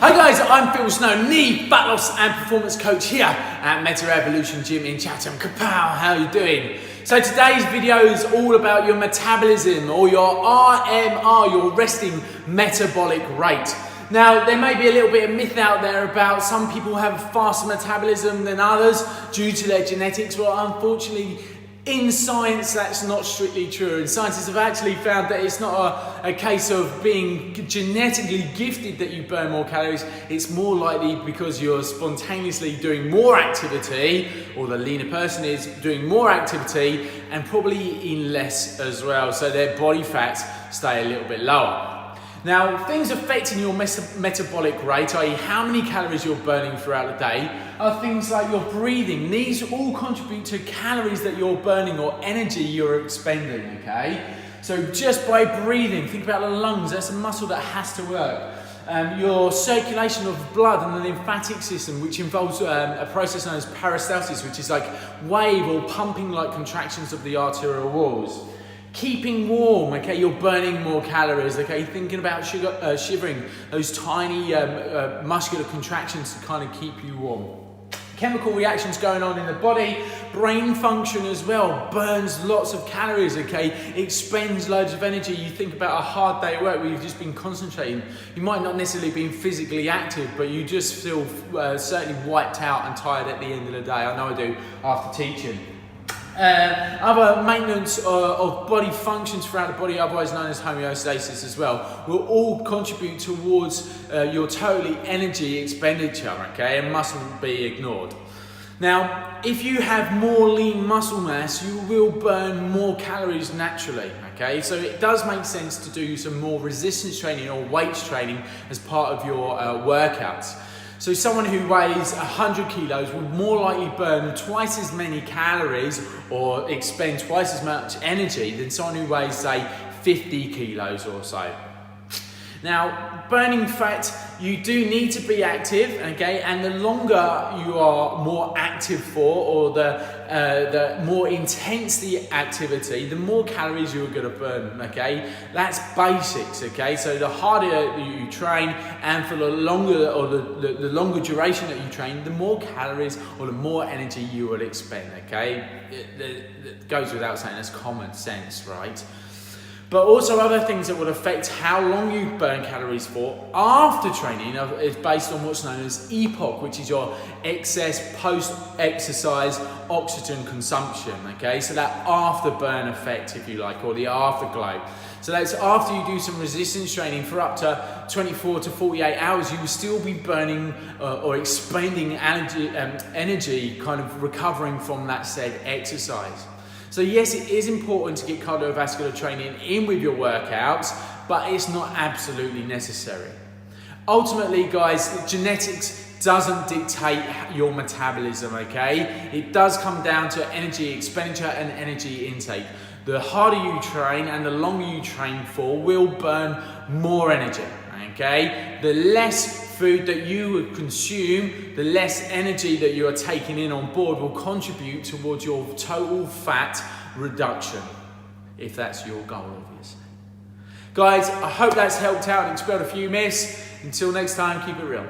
Hi guys, I'm Phil Snowden, the fat loss and performance coach here at Meta Evolution Gym in Chatham. Kapow, how are you doing? So today's video is all about your metabolism, or your RMR, your resting metabolic rate. Now, there may be a little bit of myth out there about some people have faster metabolism than others due to their genetics. Well, unfortunately, in science, that's not strictly true, and scientists have actually found that it's not a case of being genetically gifted that you burn more calories. It's more likely because you're spontaneously doing more activity, or the leaner person is doing more activity and probably eating less as well, so their body fats stay a little bit lower. Now, things affecting your metabolic rate, i.e. how many calories you're burning throughout the day, are things like your breathing. These all contribute to calories that you're burning or energy you're expending, okay? So just by breathing, think about the lungs, that's a muscle that has to work. Your circulation of blood and the lymphatic system, which involves a process known as peristalsis, which is like wave or pumping like contractions of the arterial walls. Keeping warm, okay, you're burning more calories, okay, thinking about shivering, those tiny muscular contractions to kind of keep you warm. Chemical reactions going on in the body, brain function as well, burns lots of calories, okay, expends loads of energy. You think about a hard day at work where you've just been concentrating. You might not necessarily be physically active, but you just feel certainly wiped out and tired at the end of the day. I know I do after teaching. Other maintenance of body functions throughout the body, otherwise known as homeostasis as well, will all contribute towards your total energy expenditure, okay, and mustn't be ignored. Now, if you have more lean muscle mass, you will burn more calories naturally, okay? So it does make sense to do some more resistance training or weights training as part of your workouts. So someone who weighs 100 kilos will more likely burn twice as many calories or expend twice as much energy than someone who weighs, say, 50 kilos or so. Now, burning fat, you do need to be active, okay? And the longer you are more active for, or the more intense the activity, the more calories you're going to burn, okay? That's basics, okay? So the harder you train, and for the longer, or the longer duration that you train, the more calories or the more energy you will expend, okay? It goes without saying, that's common sense, right? But also other things that would affect how long you burn calories for after training is based on what's known as EPOC, which is your excess post-exercise oxygen consumption, okay? So that afterburn effect, if you like, or the afterglow. So that's after you do some resistance training for up to 24 to 48 hours, you will still be burning or expending energy, kind of recovering from that said exercise. So yes, it is important to get cardiovascular training in with your workouts, but it's not absolutely necessary. Ultimately, guys, genetics doesn't dictate your metabolism, okay? It does come down to energy expenditure and energy intake. The harder you train and the longer you train for will burn more energy, okay? The less food that you would consume, the less energy that you are taking in on board will contribute towards your total fat reduction, if that's your goal, obviously. Guys, I hope that's helped out and expelled a few myths. Until next time, keep it real.